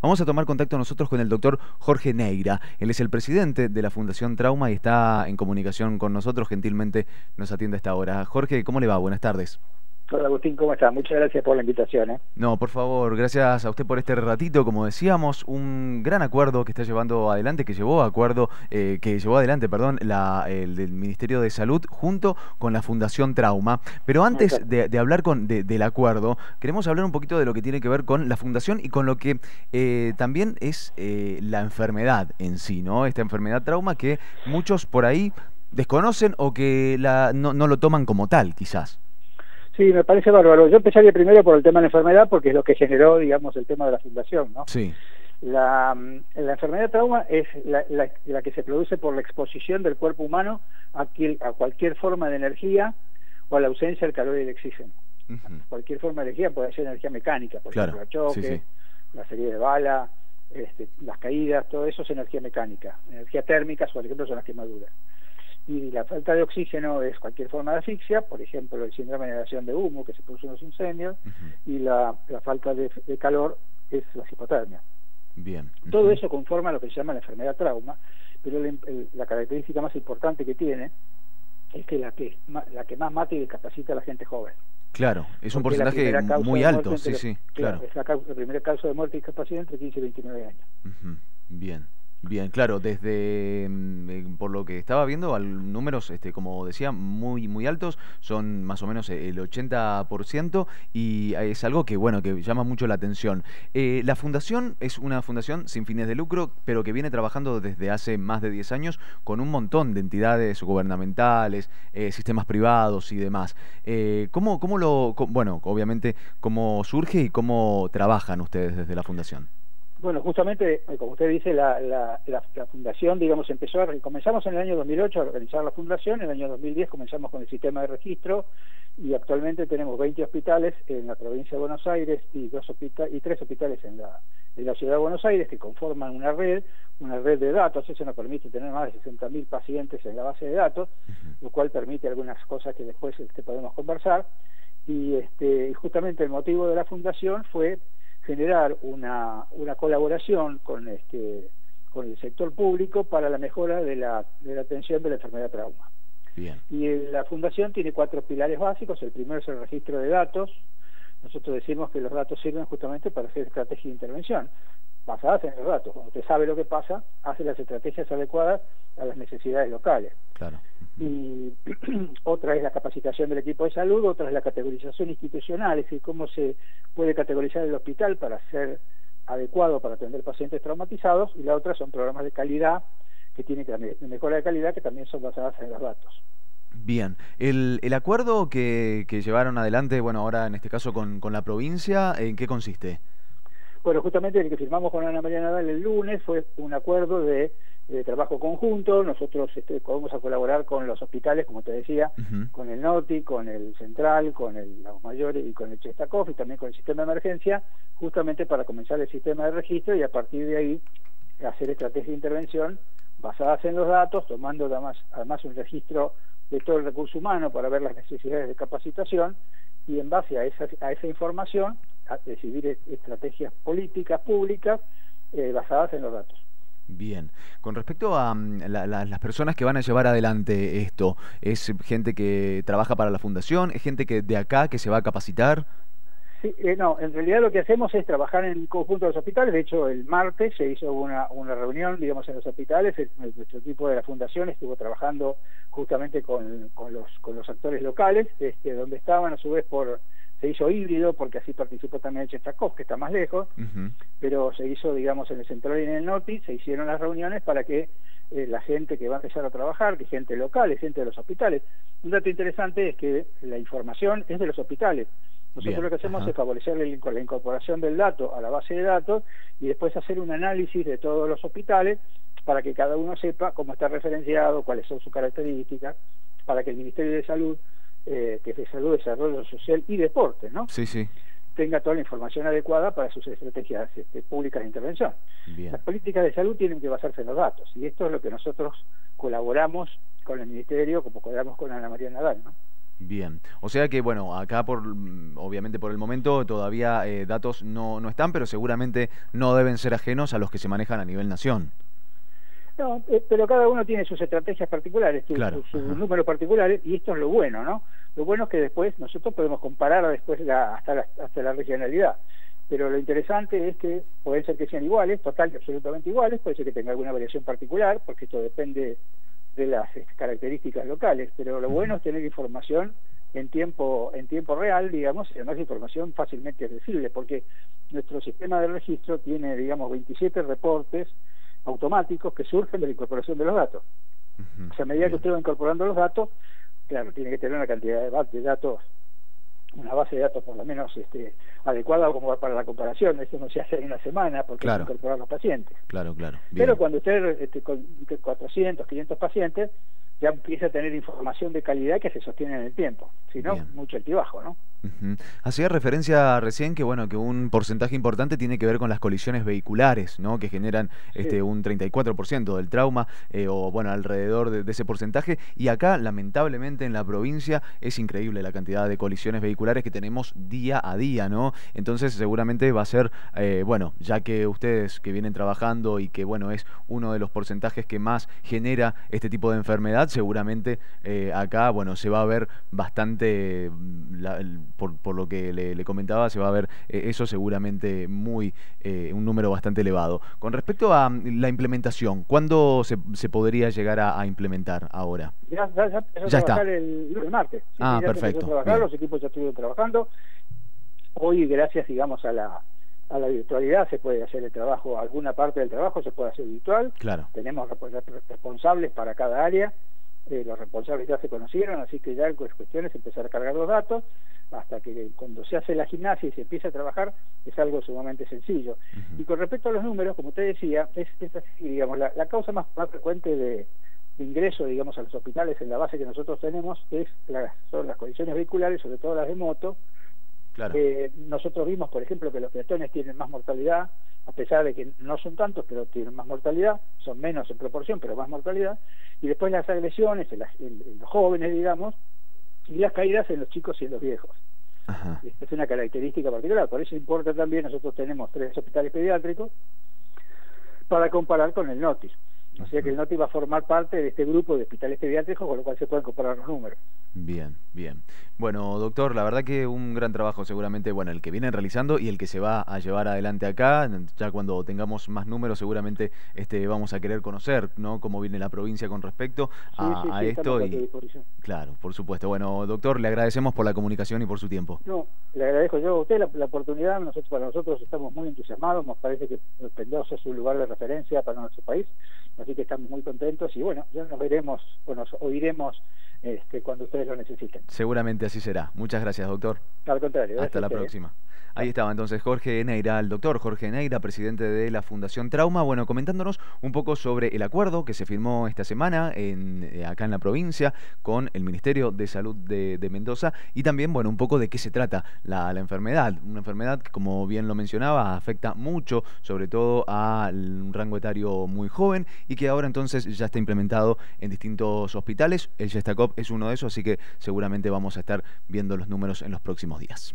Vamos a tomar contacto nosotros con el doctor Jorge Neira. Él es el presidente de la Fundación Trauma y está en comunicación con nosotros. Gentilmente nos atiende a esta hora. Jorge, ¿cómo le va? Buenas tardes. Hola Agustín, ¿cómo está? Muchas gracias por la invitación. No, por favor, gracias a usted por este ratito. Como decíamos, un gran acuerdo que está llevando adelante, que llevó adelante, perdón, el del Ministerio de Salud junto con la Fundación Trauma. Pero antes de hablar del acuerdo, queremos hablar un poquito de lo que tiene que ver con la Fundación y con lo que también es la enfermedad en sí, ¿no? Esta enfermedad trauma que muchos por ahí desconocen o que no lo toman como tal, quizás. Sí, me parece bárbaro. Yo empezaría primero por el tema de la enfermedad, porque es lo que generó, digamos, el tema de la fundación, ¿no? Sí. La enfermedad trauma es la que se produce por la exposición del cuerpo humano a cualquier forma de energía o a la ausencia del calor y del oxígeno. Cualquier forma de energía puede ser energía mecánica, por ejemplo, el choque, la serie de bala, las caídas, todo eso es energía mecánica. Energía térmica, por ejemplo, son las quemaduras. Y la falta de oxígeno es cualquier forma de asfixia, por ejemplo el síndrome de generación de humo que se produce en los incendios, y la falta de calor es la hipotermia. Bien. Todo eso conforma lo que se llama la enfermedad trauma, pero la característica más importante que tiene es que la que más mata y discapacita a la gente joven. Claro, es un porcentaje muy alto, sí, claro. Es la primera causa de muerte y discapacidad entre 15 y 29 años. Bien. Bien, claro, desde por lo que estaba viendo, números, como decía, muy altos, son más o menos el 80% y es algo que, bueno, que llama mucho la atención. La fundación es una fundación sin fines de lucro, pero que viene trabajando desde hace más de 10 años con un montón de entidades gubernamentales, sistemas privados y demás. Bueno, obviamente, cómo surge y cómo trabajan ustedes desde la fundación? Bueno, justamente, como usted dice, la fundación, digamos, comenzamos en el año 2008 a organizar la fundación, en el año 2010 comenzamos con el sistema de registro y actualmente tenemos 20 hospitales en la provincia de Buenos Aires y 3 hospitales en la ciudad de Buenos Aires que conforman una red de datos. Eso nos permite tener más de 60.000 pacientes en la base de datos, lo cual permite algunas cosas que después podemos conversar. Y justamente el motivo de la fundación fue generar una colaboración con el sector público para la mejora de la atención de la enfermedad trauma. Bien. Y la fundación tiene 4 pilares básicos. El primero es el registro de datos. Nosotros decimos que los datos sirven justamente para hacer estrategias de intervención basadas en los datos. Cuando usted sabe lo que pasa, hace las estrategias adecuadas a las necesidades locales. Claro. Y otra es la capacitación del equipo de salud, otra es la categorización institucional, es decir, cómo se puede categorizar el hospital para ser adecuado para atender pacientes traumatizados, y la otra son programas de calidad que tienen de mejora de calidad que también son basadas en los datos. Bien, el acuerdo que llevaron adelante, bueno, ahora en este caso con la provincia, ¿en qué consiste? Bueno, justamente el que firmamos con Ana María Nadal el lunes fue un acuerdo de trabajo conjunto. Nosotros vamos a colaborar con los hospitales, como te decía, con el NOTI, con el Central, con el Lagos Mayores y con el Chestakov y también con el sistema de emergencia, justamente para comenzar el sistema de registro y a partir de ahí hacer estrategias de intervención basadas en los datos, tomando además un registro de todo el recurso humano para ver las necesidades de capacitación y en base a esa información a decidir estrategias políticas públicas basadas en los datos. Bien, con respecto a las personas que van a llevar adelante esto, ¿es gente que trabaja para la fundación? ¿Es gente de acá que se va a capacitar? Sí, no, en realidad lo que hacemos es trabajar en conjunto de los hospitales. De hecho, el martes se hizo una reunión, digamos, en los hospitales. Nuestro equipo de la fundación estuvo trabajando justamente con los actores locales, donde estaban a su vez se hizo híbrido, porque así participó también el Chestakov, que está más lejos, pero se hizo, digamos, en el Central y en el Norte, se hicieron las reuniones para que la gente que va a empezar a trabajar, que gente local, es gente de los hospitales. Un dato interesante es que la información es de los hospitales. Nosotros lo que hacemos es favorecer la incorporación del dato a la base de datos y después hacer un análisis de todos los hospitales para que cada uno sepa cómo está referenciado, cuáles son sus características, para que el Ministerio de Salud, que es de Salud, Desarrollo Social y Deporte, ¿no? Sí. Tenga toda la información adecuada para sus estrategias públicas de intervención. Bien. Las políticas de salud tienen que basarse en los datos, y esto es lo que nosotros colaboramos con el Ministerio, como colaboramos con Ana María Nadal, ¿no? Bien, o sea que bueno, acá obviamente por el momento todavía datos no están, pero seguramente no deben ser ajenos a los que se manejan a nivel nación. No, pero cada uno tiene sus estrategias particulares, Claro, sus ajá, números particulares, y esto es lo bueno, ¿no? Lo bueno es que después nosotros podemos comparar después hasta la regionalidad. Pero lo interesante es que pueden ser que sean iguales, total y absolutamente iguales, puede ser que tenga alguna variación particular, porque esto depende de las características locales, pero lo bueno ujú, es tener información en tiempo real, digamos, y además información fácilmente accesible, porque nuestro sistema de registro tiene, digamos, 27 reportes automáticos que surgen de la incorporación de los datos. ujú, O sea, a medida que bien, usted va incorporando los datos, claro, tiene que tener una cantidad de datos, una base de datos por lo menos adecuada como para la comparación. Esto no se hace en una semana porque hay que claro, incorporar los pacientes. claro, Pero bien, cuando usted con 400, 500 pacientes, ya empieza a tener información de calidad que se sostiene en el tiempo. Si no, bien. mucho altibajo, ¿no? Ujú. Hacía referencia recién que bueno, que un porcentaje importante tiene que ver con las colisiones vehiculares, ¿no? Que generan Sí. un 34% del trauma, o bueno, alrededor de ese porcentaje. Y acá, lamentablemente, en la provincia es increíble la cantidad de colisiones vehiculares que tenemos día a día, ¿no? Entonces, seguramente va a ser, bueno, ya que ustedes que vienen trabajando y que bueno, es uno de los porcentajes que más genera este tipo de enfermedad, seguramente acá, bueno, se va a ver bastante por lo que le comentaba, se va a ver eso seguramente un número bastante elevado. Con respecto a la implementación, ¿cuándo se podría llegar a implementar ahora? Ya empezó a Ya está. trabajar el martes. Sí, Ah, ya se empezó a perfecto, trabajar, bien. los equipos ya estuvieron trabajando. Hoy, gracias, digamos, a la virtualidad, se puede hacer el trabajo, alguna parte del trabajo se puede hacer virtual. Claro. Tenemos responsables para cada área. Los responsables ya se conocieron, así que ya es cuestión es empezar a cargar los datos, hasta que cuando se hace la gimnasia y se empieza a trabajar, es algo sumamente sencillo. Ujú. Y con respecto a los números, como usted decía, es así, digamos, la causa más frecuente de ingreso, digamos, a los hospitales en la base que nosotros tenemos son las condiciones vehiculares, sobre todo las de moto. Claro. Nosotros vimos, por ejemplo, que los peatones tienen más mortalidad, a pesar de que no son tantos, pero tienen más mortalidad, son menos en proporción, pero más mortalidad, y después las agresiones en los jóvenes, digamos, y las caídas en los chicos y en los viejos. Ajá. Esta es una característica particular, por eso importa también, nosotros tenemos 3 hospitales pediátricos para comparar con el NOTI. O sea que Ujú. el NOTI va a formar parte de este grupo de hospitales pediátricos, con lo cual se pueden comparar los números. Bien, bien. Bueno, doctor, la verdad que un gran trabajo seguramente, bueno, el que vienen realizando y el que se va a llevar adelante acá. Ya cuando tengamos más números seguramente vamos a querer conocer, ¿no? Cómo viene la provincia con respecto Sí, sí, a sí, estamos esto a tu y disposición. claro, por supuesto. Bueno, doctor, le agradecemos por la comunicación y por su tiempo. No, le agradezco yo a usted la oportunidad. Para nosotros estamos muy entusiasmados, nos parece que Mendoza es un lugar de referencia para nuestro país, así que estamos muy contentos y bueno, ya nos veremos o nos oiremos cuando ustedes lo necesiten. Seguramente así será. Muchas gracias, doctor. Al contrario, Hasta gracias a la ustedes. próxima. Ahí Chao. estaba entonces Jorge Neira, el doctor Jorge Neira, presidente de la Fundación Trauma, bueno, comentándonos un poco sobre el acuerdo que se firmó esta semana acá en la provincia con el Ministerio de Salud de Mendoza y también, bueno, un poco de qué se trata la enfermedad. Una enfermedad que, como bien lo mencionaba, afecta mucho, sobre todo a un rango etario muy joven y que ahora entonces ya está implementado en distintos hospitales. El Gestacop es uno de esos, así que seguramente vamos a estar viendo los números en los próximos días.